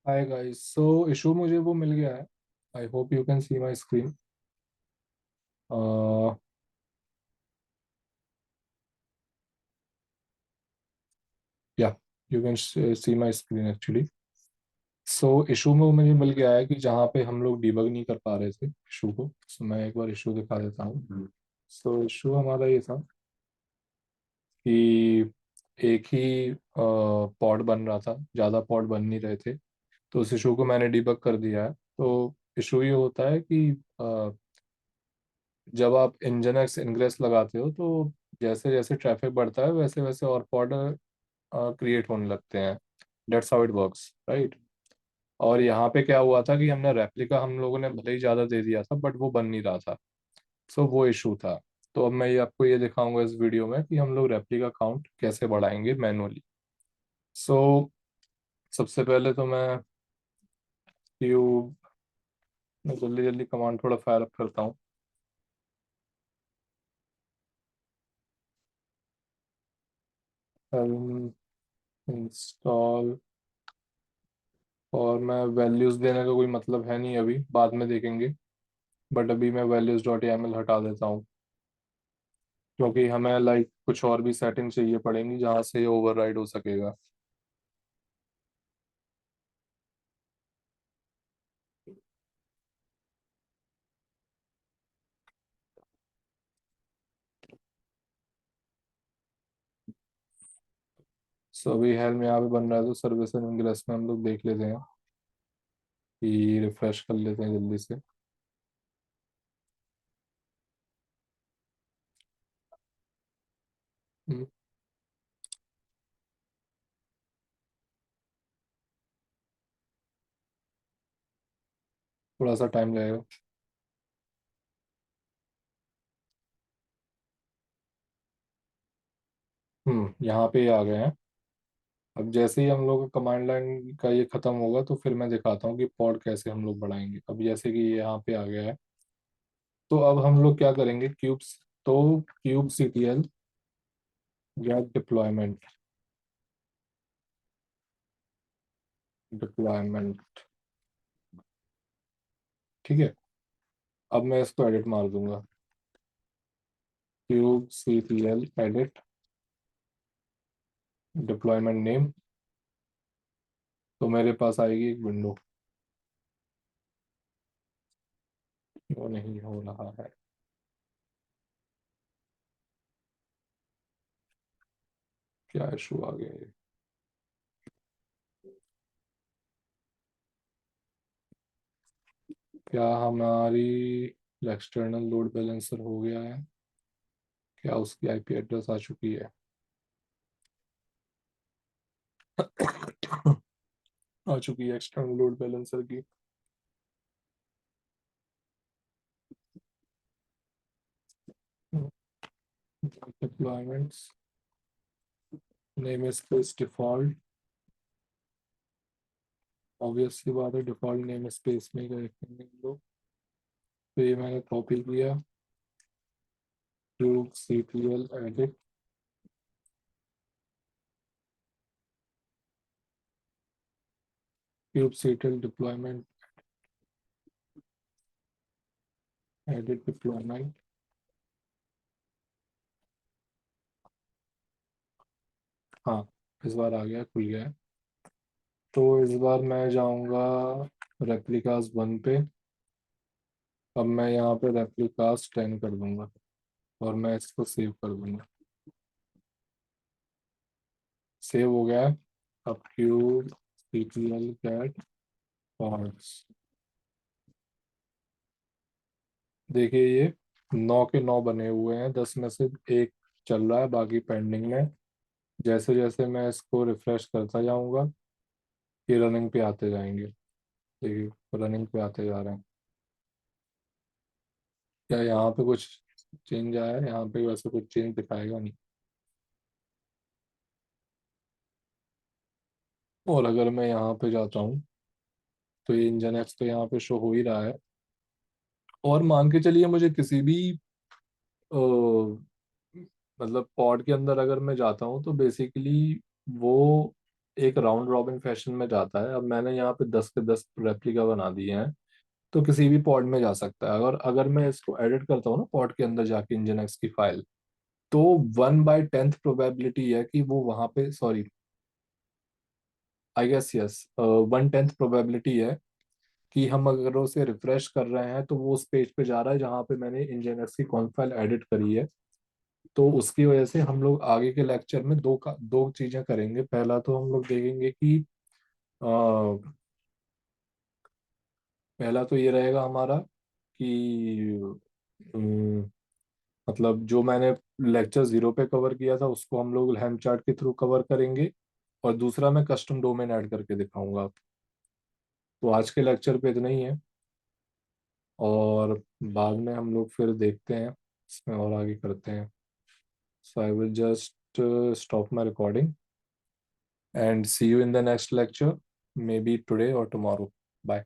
Hi guys, सो issue मुझे वो मिल गया है। I hope you can see my screen. Yeah you can see my screen actually. So issue में वो मुझे मिल गया है कि जहाँ पे हम लोग डिबग नहीं कर पा रहे थे इशू को। सो मैं एक बार इशू दिखा देता हूँ। सो इशू हमारा ये था कि एक ही पॉड बन रहा था, ज़्यादा पॉड बन नहीं रहे थे। तो उस इशू को मैंने डिबग कर दिया है। तो इशू ये होता है कि जब आप इंजन इनग्रेस लगाते हो तो जैसे जैसे ट्रैफिक बढ़ता है वैसे वैसे और पॉड क्रिएट होने लगते हैं। Dates how it works, right. और यहाँ पे क्या हुआ था कि हमने रेप्लिका हम लोगों ने भले ही ज़्यादा दे दिया था बट वो बन नहीं रहा था। सो वो इशू था। तो अब मैं ये आपको ये दिखाऊंगा इस वीडियो में कि हम लोग रेप्लिका काउंट कैसे बढ़ाएंगे मैनुअली। सो सबसे पहले तो क्यूब मैं जल्दी जल्दी कमांड थोड़ा फायर अप करता हूँ। इंस्टॉल। और मैं वैल्यूज़ देने का कोई मतलब है नहीं, अभी बाद में देखेंगे। बट अभी मैं वैल्यूज डॉट एम हटा देता हूँ क्योंकि हमें लाइक कुछ और भी सेटिंग चाहिए पड़ेंगी जहाँ से ये ओवरराइड हो सकेगा। सो अभी हेल्म यहाँ पे बन रहा है तो सर्विस एंड इंग्रेस में हम लोग देख लेते हैं कि रिफ्रेश कर लेते हैं जल्दी से। हम्म, थोड़ा सा टाइम लगेगा। यहाँ पे ही आ गए हैं। अब जैसे ही हम लोग का कमांड लाइन का ये खत्म होगा तो फिर मैं दिखाता हूँ कि पॉड कैसे हम लोग बढ़ाएंगे। अब जैसे कि ये यहाँ पे आ गया है तो अब हम लोग क्या करेंगे क्यूब्स। तो cube C T L get deployment. Deployment, ठीक है। अब मैं इसको एडिट मार दूंगा। Cube C T L edit deployment name. तो मेरे पास आएगी एक विंडो। वो नहीं हो रहा है। क्या इशू आ गया ये? क्या हमारी एक्सटर्नल लोड बैलेंसर हो गया है? क्या उसकी आईपी एड्रेस आ चुकी है? आ चुकी है एक्सटर्नल लोड बैलेंसर की। Deployments, name space default. Obvious सी बात है, डिफॉल्ट नेम स्पेस में ही रखेंगे हम लोग। तो ये मैंने कॉपी किया। Cube C T L edit cube C T L deployment edit deployment. हाँ, इस बार आ गया, खुल गया है। तो इस बार मैं जाऊंगा रेप्लिकास 1 पे। अब मैं यहाँ पे रेप्लिकास 10 कर दूंगा और मैं इसको सेव कर दूंगा। सेव हो गया है। अब क्यूब सीटीएल कैट पार्ट्स। देखिए ये 9 के 9 बने हुए हैं, 10 में से एक चल रहा है, बाकी पेंडिंग में। जैसे जैसे मैं इसको रिफ्रेश करता जाऊंगा ये रनिंग पे आते जाएंगे। देखिए रनिंग पे आते जा रहे हैं। क्या यहाँ पे कुछ चेंज आया है? यहाँ पे वैसे कुछ चेंज दिखाएगा नहीं। और अगर मैं यहाँ पे जाता हूँ तो ये इंजन एक्स तो यहाँ पे शो हो ही रहा है। और मान के चलिए मुझे किसी भी अ, मतलब पॉड के अंदर अगर मैं जाता हूँ तो बेसिकली वो एक राउंड रॉबिन फैशन में जाता है। अब मैंने यहाँ पे 10 के 10 रेप्लिका बना दिए हैं, तो किसी भी पॉड में जा सकता है। अगर अगर मैं इसको एडिट करता हूँ ना पॉड के अंदर जाके इंजन की फाइल, तो 1/10 प्रोबेबिलिटी है कि वो वहां पे, sorry, I guess yes, 1/10 probability है कि हम अगर उसे रिफ्रेश कर रहे हैं तो वो उस पेज पे जा रहा है जहाँ पे मैंने इंजन की कौन फाइल एडिट करी है। तो उसकी वजह से हम लोग आगे के लेक्चर में दो चीजें करेंगे। पहला तो हम लोग देखेंगे कि अ, पहला तो ये रहेगा हमारा कि अम, मतलब जो मैंने लेक्चर 0 पे कवर किया था उसको हम लोग हेल्म चार्ट के थ्रू कवर करेंगे। और दूसरा मैं कस्टम डोमेन ऐड करके दिखाऊंगा। तो आज के लेक्चर पे इतना ही है, और बाद में हम लोग फिर देखते हैं इसमें और आगे करते हैं। So I will just stop my recording and see you in the next lecture, maybe today or tomorrow. Bye.